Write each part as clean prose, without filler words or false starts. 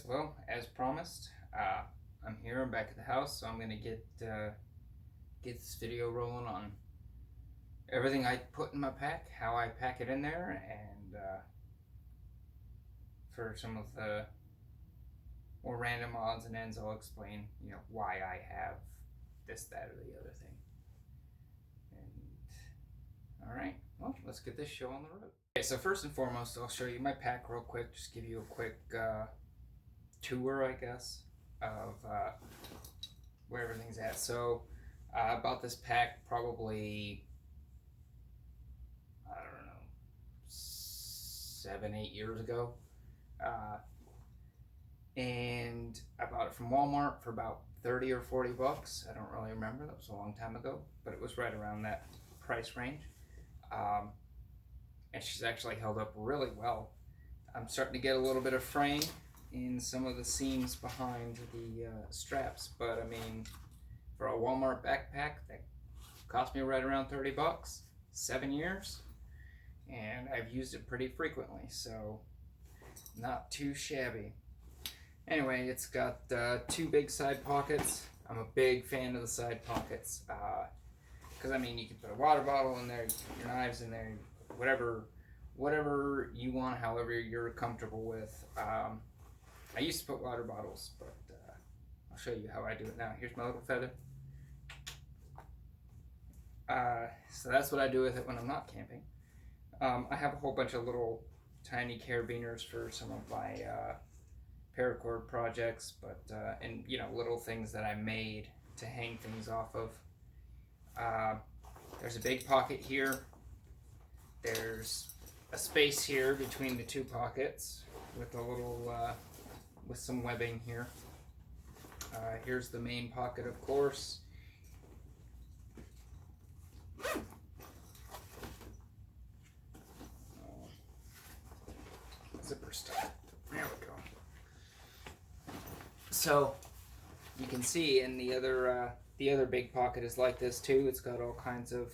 well, as promised, I'm here. I'm back at the house, so I'm gonna get this video rolling on everything I put in my pack, how I pack it in there, and for some of the more random odds and ends, I'll explain, why I have this, that, or the other thing. And all right, well, let's get this show on the road. Okay, so first and foremost, I'll show you my pack real quick. Just give you a quick tour, I guess, of where everything's at. So I bought this pack probably, I don't know, 7, 8 years ago. And I bought it from Walmart for about 30 or 40 bucks. I don't really remember. That was a long time ago, but it was right around that price range. And she's actually held up really well. I'm starting to get a little bit of fraying in some of the seams behind the straps, but I mean, for a Walmart backpack that cost me right around 30 bucks, 7 years, and I've used it pretty frequently, so not too shabby. Anyway, it's got 2 big side pockets. I'm a big fan of the side pockets because I mean, you can put a water bottle in there, you can put your knives in there, whatever you want, however you're comfortable with. I used to put water bottles, but I'll show you how I do it now. Here's my little feather. So that's what I do with it when I'm not camping. I have a whole bunch of little tiny carabiners for some of my paracord projects, but and little things that I made to hang things off of. There's a big pocket here. There's a space here between the 2 pockets with a little with some webbing here. Here's the main pocket, of course. Zipper stuff. There we go. So you can see in the other big pocket is like this too. It's got all kinds of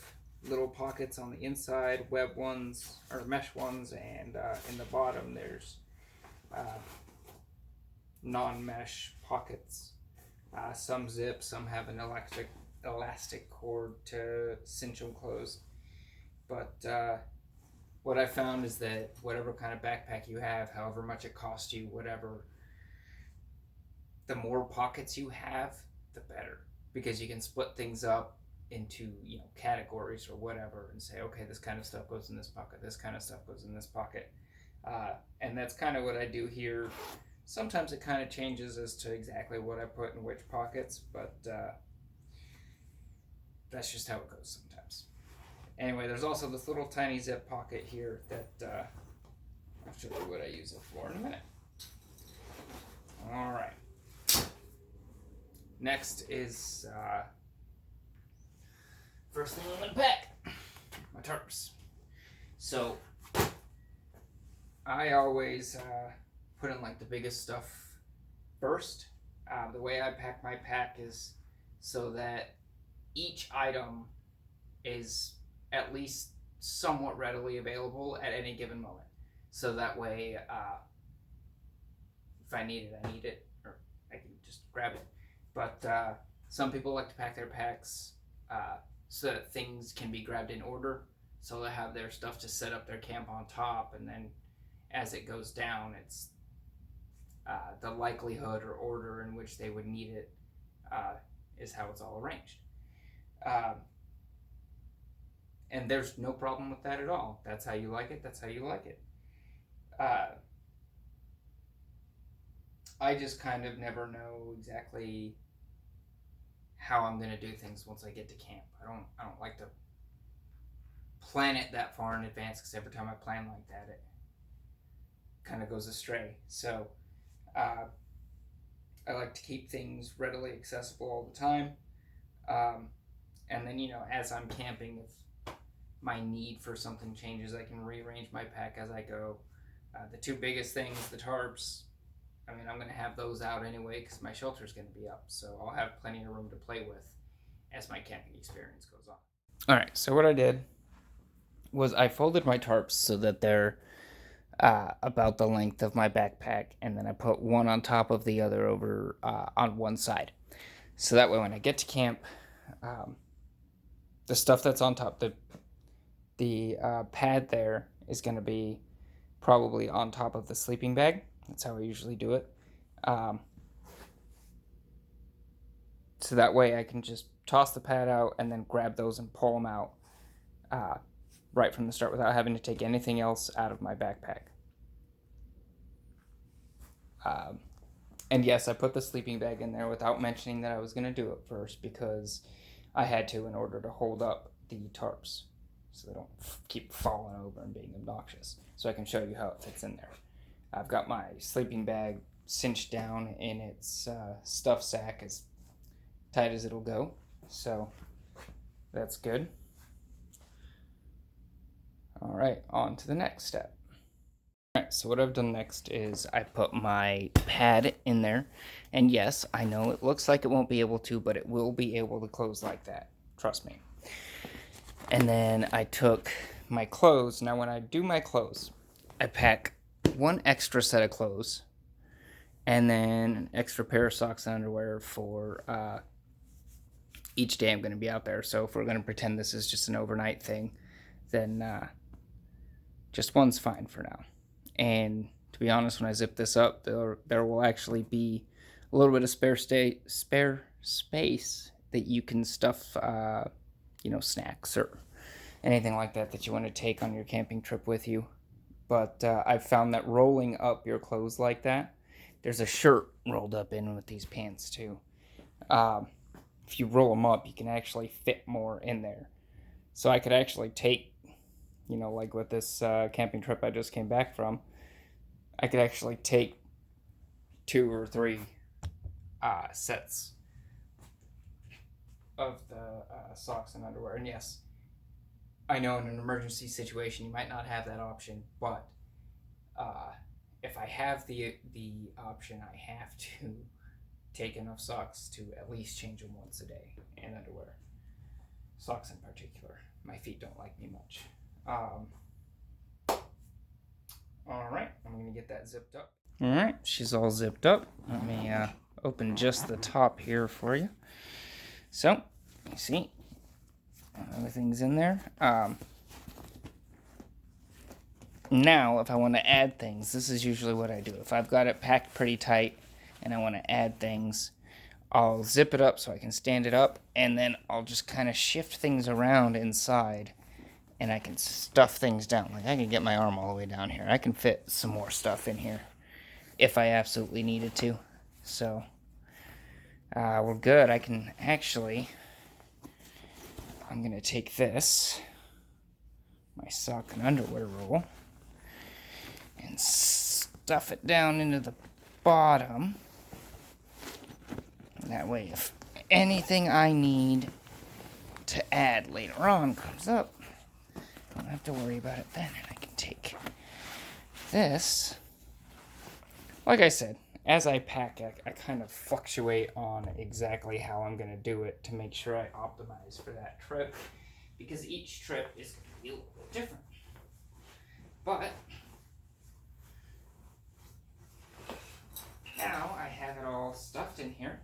little pockets on the inside, web ones or mesh ones, and in the bottom there's non-mesh pockets. Some zip, some have an elastic cord to cinch them closed. But what I found is that whatever kind of backpack you have, however much it costs you, whatever, the more pockets you have, the better, because you can split things up into categories or whatever, and say, okay, this kind of stuff goes in this pocket, this kind of stuff goes in this pocket, and that's kind of what I do here. Sometimes it kind of changes as to exactly what I put in which pockets, but that's just how it goes sometimes. Anyway, there's also this little tiny zip pocket here that I'll show you what I use it for in a minute. All right. Next is first thing I'm gonna pack, my tarps. So I always put in like the biggest stuff first. The way I pack my pack is so that each item is at least somewhat readily available at any given moment. So that way, if I need it, I need it, or I can just grab it. But some people like to pack their packs so that things can be grabbed in order. So they have their stuff to set up their camp on top, and then as it goes down, it's the likelihood or order in which they would need it is how it's all arranged. And there's no problem with that at all. That's how you like it. That's how you like it. I just kind of never know exactly how I'm gonna do things once I get to camp. I don't like to plan it that far in advance, because every time I plan like that, it kind of goes astray. So I like to keep things readily accessible all the time. And then, as I'm camping, if my need for something changes, I can rearrange my pack as I go. The 2 biggest things, the tarps, I mean, I'm going to have those out anyway because my shelter's going to be up. So I'll have plenty of room to play with as my camping experience goes on. All right, so what I did was I folded my tarps so that they're about the length of my backpack, and then I put one on top of the other over on one side. So that way when I get to camp, um, the stuff that's on top, the pad there is going to be probably on top of the sleeping bag. That's how I usually do it. Um, so that way I can just toss the pad out and then grab those and pull them out right from the start without having to take anything else out of my backpack. Um, and yes, I put the sleeping bag in there without mentioning that I was going to do it first because I had to in order to hold up the tarps so they don't keep falling over and being obnoxious. So I can show you how it fits in there. I've got my sleeping bag cinched down in its stuff sack as tight as it'll go. So that's good. All right, on to the next step. All right, so what I've done next is I put my pad in there. And yes, I know it looks like it won't be able to, but it will be able to close like that. Trust me. And then I took my clothes. Now when I do my clothes, I pack one extra set of clothes and then an extra pair of socks and underwear for each day I'm going to be out there. So if we're going to pretend this is just an overnight thing, then just one's fine for now. And to be honest, when I zip this up, there will actually be a little bit of spare space that you can stuff, snacks or anything like that you want to take on your camping trip with you. But I've found that rolling up your clothes like that, there's a shirt rolled up in with these pants too. If you roll them up, you can actually fit more in there. So I could actually take, like with this camping trip I just came back from, I could actually take 2 or 3 sets of the socks and underwear. And yes, I know in an emergency situation you might not have that option, but if I have the option, I have to take enough socks to at least change them once a day, and underwear. Socks in particular. My feet don't like me much. Alright, I'm going to get that zipped up. Alright, she's all zipped up. Let me open just the top here for you. So, you see, everything's in there. Now, if I want to add things, this is usually what I do. If I've got it packed pretty tight and I want to add things, I'll zip it up so I can stand it up, and then I'll just kind of shift things around inside, and I can stuff things down. Like, I can get my arm all the way down here. I can fit some more stuff in here if I absolutely needed to. So, we're good. I can actually, I'm going to take this, my sock and underwear roll, and stuff it down into the bottom. That way, if anything I need to add later on comes up, I don't have to worry about it then, and I can take this. Like I said, as I pack, I kind of fluctuate on exactly how I'm going to do it to make sure I optimize for that trip, because each trip is going to be a little bit different. But now I have it all stuffed in here.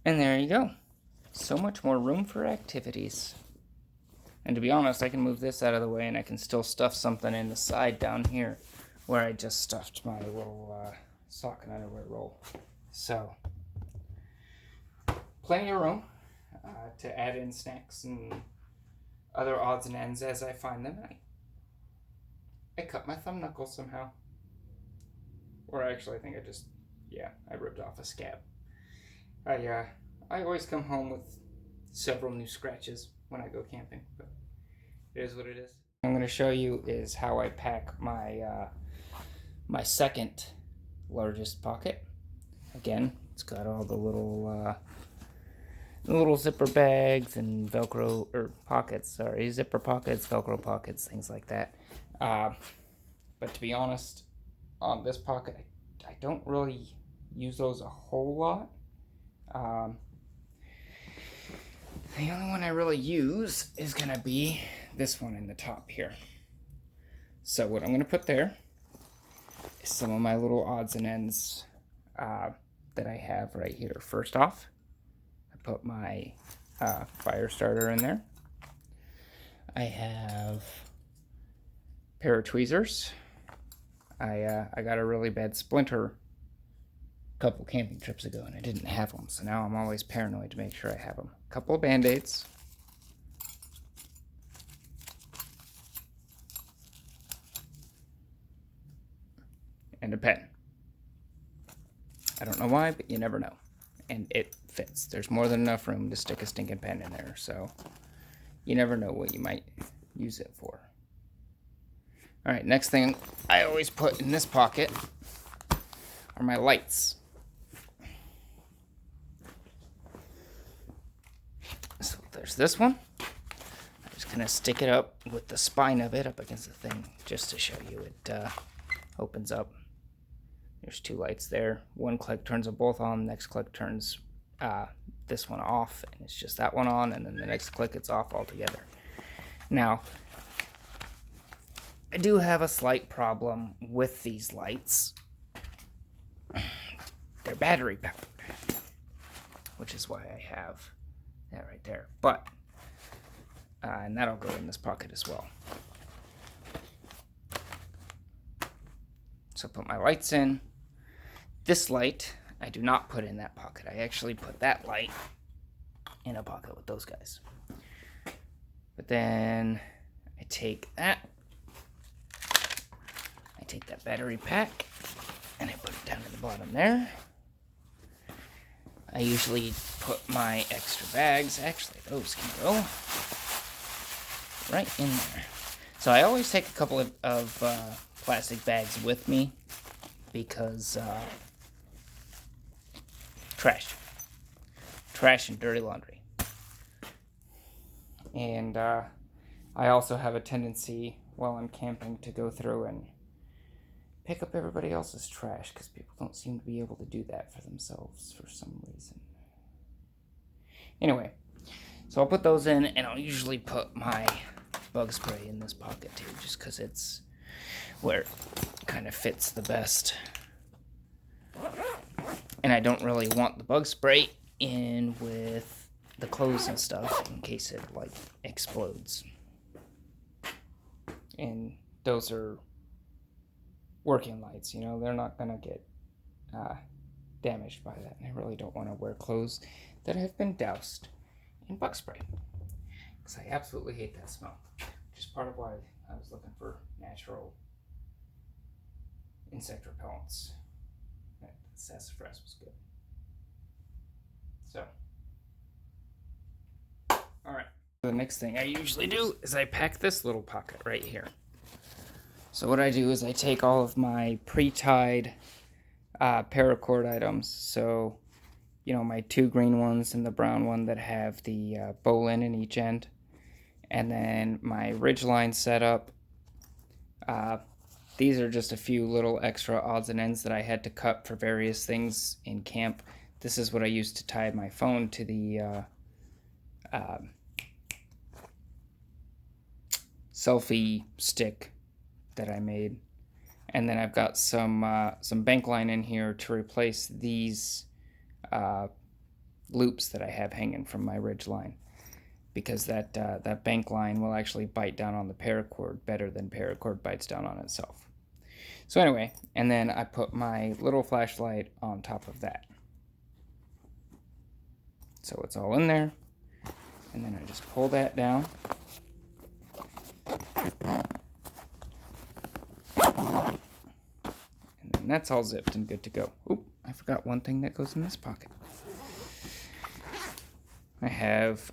And there you go. So much more room for activities. And to be honest, I can move this out of the way and I can still stuff something in the side down here where I just stuffed my little sock and underwear roll. So, plenty of room to add in snacks and other odds and ends as I find them. I cut my thumb knuckle somehow. Or actually, I think I ripped off a scab. I always come home with several new scratches when I go camping, but it is what it is. What I'm going to show you is how I pack my my second largest pocket. Again, it's got all the little zipper bags and Velcro zipper pockets, Velcro pockets, things like that. But to be honest, on this pocket, I don't really use those a whole lot. The only one I really use is going to be this one in the top here. So what I'm going to put there is some of my little odds and ends that I have right here. First off, I put my fire starter in there. I have a pair of tweezers. I got a really bad splinter a couple camping trips ago and I didn't have them, so now I'm always paranoid to make sure I have them. A couple of Band-Aids. And a pen. I don't know why, but you never know. And it fits. There's more than enough room to stick a stinking pen in there, so you never know what you might use it for. Alright, next thing I always put in this pocket are my lights. So there's this one. I'm just going to stick it up with the spine of it up against the thing just to show you it opens up. There's two lights there. One click turns them both on, next click turns this one off, and it's just that one on, and then the next click it's off altogether. Now, I do have a slight problem with these lights. They're battery powered, which is why I have that right there. But, and that'll go in this pocket as well. So put my lights in. This light, I do not put in that pocket. I actually put that light in a pocket with those guys. But then I take that. I take that battery pack and I put it down at the bottom there. I usually put my extra bags. Actually, those can go right in there. So I always take a couple of plastic bags with me because trash and dirty laundry. And I also have a tendency while I'm camping to go through and pick up everybody else's trash because people don't seem to be able to do that for themselves for some reason. Anyway, so I'll put those in, and I'll usually put my bug spray in this pocket too, just because it's where it kind of fits the best. And I don't really want the bug spray in with the clothes and stuff in case it like explodes. And those are working lights, you know, they're not gonna get damaged by that. And I really don't want to wear clothes that have been doused in bug spray because I absolutely hate that smell, which is part of why I was looking for natural insect repellents. Sassafras was good. So, alright. The next thing I usually do is I pack this little pocket right here. So what I do is I take all of my pre-tied paracord items. So, you know, my two green ones and the brown one that have the bowline in each end. And then my ridgeline setup. These are just a few little extra odds and ends that I had to cut for various things in camp. This is what I used to tie my phone to the selfie stick that I made. And then I've got some bank line in here to replace these loops that I have hanging from my ridge line, because that bank line will actually bite down on the paracord better than paracord bites down on itself. So anyway, and then I put my little flashlight on top of that. So it's all in there. And then I just pull that down. And then that's all zipped and good to go. Oop, I forgot one thing that goes in this pocket. I have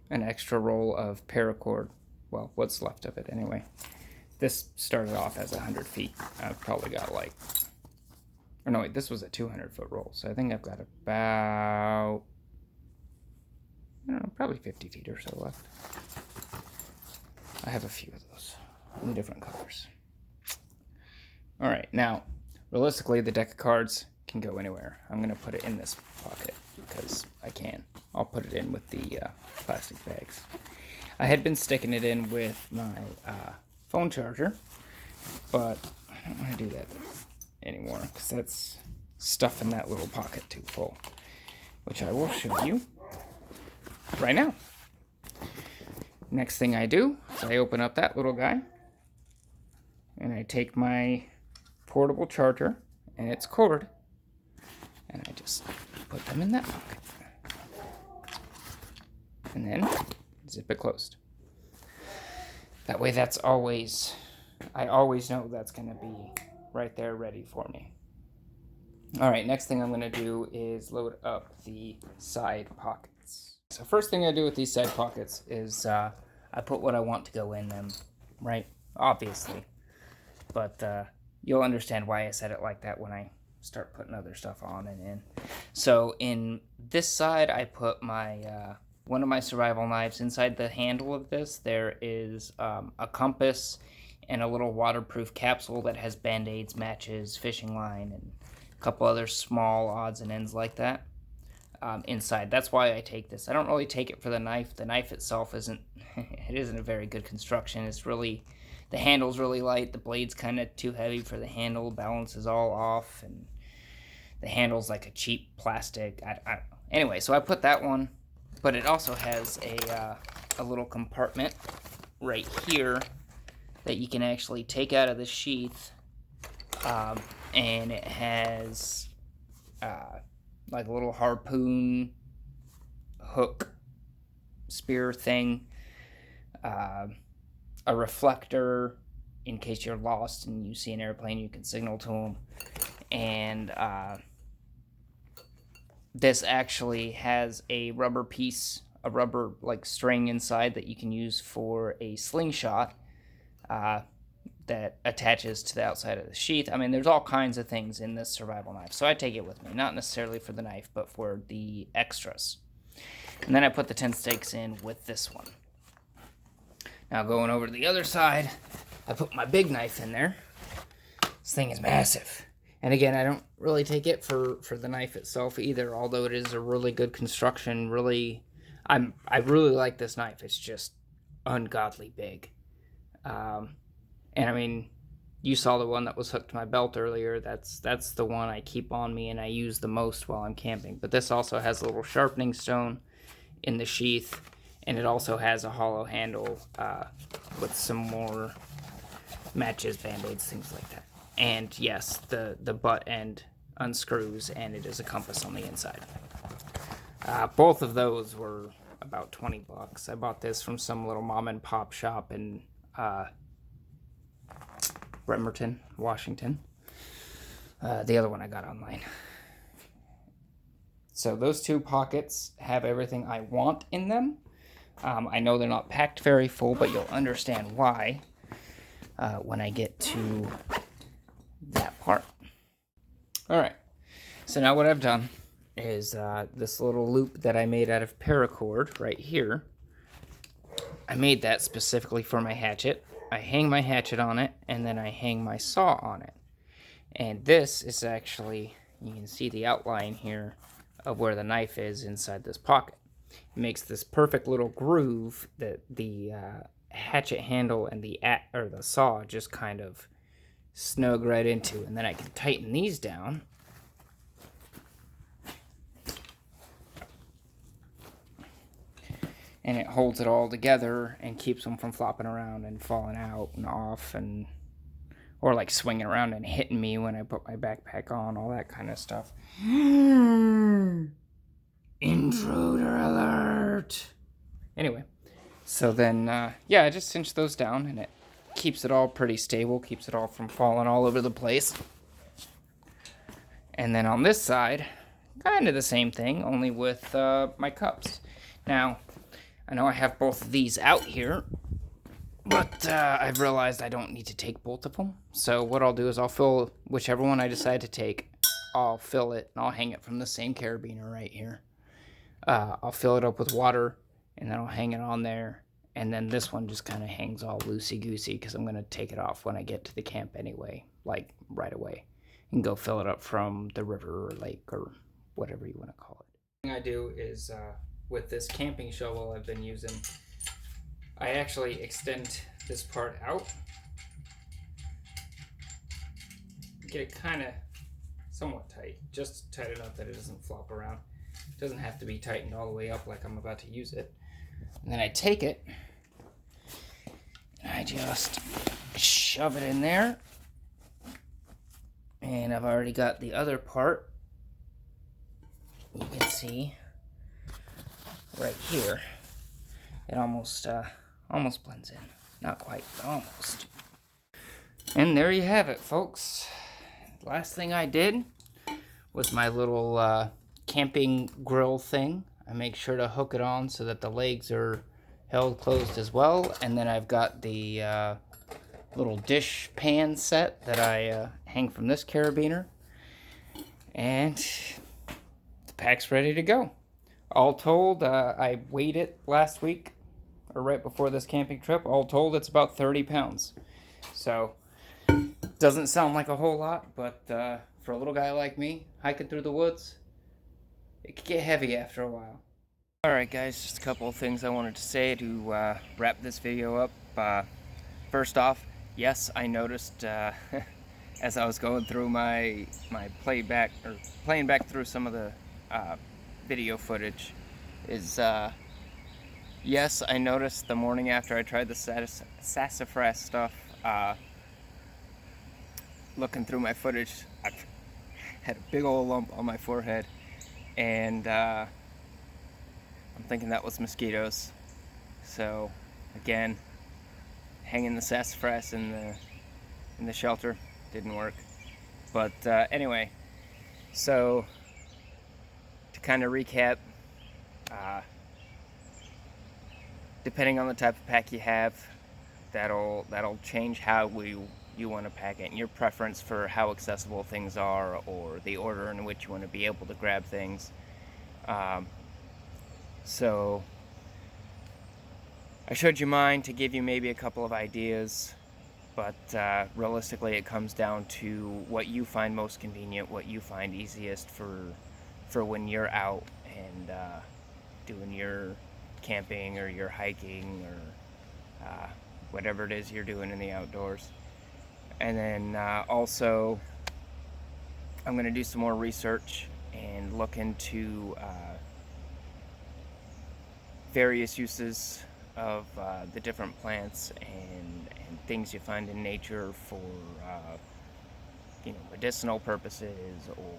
an extra roll of paracord. Well, what's left of it anyway. This started off as 100 feet. I've probably got like, or no wait, this was a 200-foot roll. So I think I've got about, I don't know, probably 50 feet or so left. I have a few of those in different colors. All right, now, realistically, the deck of cards can go anywhere. I'm gonna put it in this pocket because I can. I'll put it in with the plastic bags. I had been sticking it in with my phone charger, but I don't want to do that anymore because that's stuffing that little pocket too full, which I will show you right now. Next thing I do is I open up that little guy and I take my portable charger and its cord and I just put them in that pocket and then zip it closed. That way I always know that's going to be right there ready for me. Alright, next thing I'm going to do is load up the side pockets. So first thing I do with these side pockets is I put what I want to go in them, right? Obviously. But you'll understand why I said it like that when I start putting other stuff on and in. So in this side, I put my one of my survival knives. Inside the handle of this, there is a compass and a little waterproof capsule that has band-aids, matches, fishing line, and a couple other small odds and ends like that inside. That's why I take this. I don't really take it for the knife. The knife itself isn't a very good construction. It's really, the handle's really light. The blade's kind of too heavy for the handle. Balance is all off, and the handle's like a cheap plastic. I don't know. Anyway, so I put that one, but it also has a little compartment right here that you can actually take out of the sheath, and it has like a little harpoon hook spear thing, a reflector in case you're lost and you see an airplane, you can signal to them, and this actually has a rubber piece, a rubber like string inside that you can use for a slingshot that attaches to the outside of the sheath. I mean, there's all kinds of things in this survival knife, so I take it with me, not necessarily for the knife, but for the extras. And then I put the 10 stakes in with this one. Now going over to the other side, I put my big knife in there. This thing is massive. And again, I don't really take it for the knife itself either, although it is a really good construction. I really like this knife. It's just ungodly big. And I mean, you saw the one that was hooked to my belt earlier. That's the one I keep on me and I use the most while I'm camping. But this also has a little sharpening stone in the sheath, and it also has a hollow handle with some more matches, band-aids, things like that. And yes, the butt end unscrews, and it is a compass on the inside. Both of those were about $20. I bought this from some little mom and pop shop in Bremerton, Washington. The other one I got online. So those two pockets have everything I want in them. I know they're not packed very full, but you'll understand why when I get to that part. Alright, so now what I've done is this little loop that I made out of paracord right here. I made that specifically for my hatchet. I hang my hatchet on it, and then I hang my saw on it. And this is actually, you can see the outline here of where the knife is inside this pocket. It makes this perfect little groove that the hatchet handle and the saw just kind of snug right into. And then I can tighten these down. And it holds it all together and keeps them from flopping around and falling out and off, and or like swinging around and hitting me when I put my backpack on, all that kind of stuff. Intruder alert! Anyway, so then, yeah, I just cinch those down, and it keeps it all pretty stable, keeps it all from falling all over the place. And then on this side, kind of the same thing, only with my cups. Now, I know I have both of these out here, but I've realized I don't need to take both of them. So what I'll do is I'll fill whichever one I decide to take, I'll fill it, and I'll hang it from the same carabiner right here. I'll fill it up with water, and then I'll hang it on there. And then this one just kind of hangs all loosey-goosey because I'm going to take it off when I get to the camp anyway, like right away, and go fill it up from the river or lake or whatever you want to call it. The thing I do is with this camping shovel I've been using, I actually extend this part out, get it kind of somewhat tight, just tight enough that it doesn't flop around. It doesn't have to be tightened all the way up like I'm about to use it. And then I take it and I just shove it in there, and I've already got the other part, you can see right here. It almost blends in. Not quite, but almost. And there you have it, folks. Last thing I did was my little camping grill thing. I make sure to hook it on so that the legs are held closed as well. And then I've got the little dish pan set that I hang from this carabiner. And the pack's ready to go. All told, I weighed it last week, or right before this camping trip. All told, it's about 30 pounds. So, doesn't sound like a whole lot, but for a little guy like me, hiking through the woods, it could get heavy after a while. Alright guys, just a couple of things I wanted to say to wrap this video up. First off, yes, I noticed as I was going through my playing back through some of the video footage, is yes, I noticed the morning after I tried the Sassafras stuff, looking through my footage, I had a big old lump on my forehead, and I'm thinking that was mosquitoes. So again, hanging the Sassafras in the shelter didn't work. But anyway, so to kind of recap, depending on the type of pack you have, that'll change how you want to pack it, and your preference for how accessible things are, or the order in which you want to be able to grab things. So I showed you mine to give you maybe a couple of ideas, but realistically it comes down to what you find most convenient, what you find easiest for when you're out and doing your camping or your hiking or whatever it is you're doing in the outdoors. And then also I'm going to do some more research and look into various uses of the different plants and things you find in nature for medicinal purposes or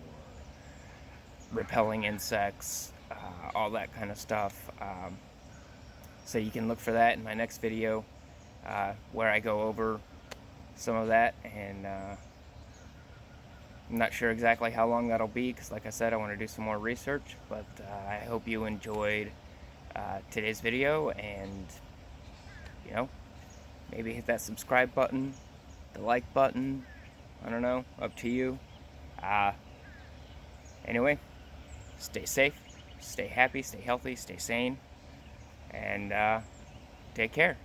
repelling insects, all that kind of stuff. So you can look for that in my next video, where I go over some of that, and I'm not sure exactly how long that'll be, because like I said, I want to do some more research. But I hope you enjoyed today's video, and maybe hit that subscribe button, the like button, I don't know, up to you. Anyway, stay safe, stay happy, stay healthy, stay sane, and take care.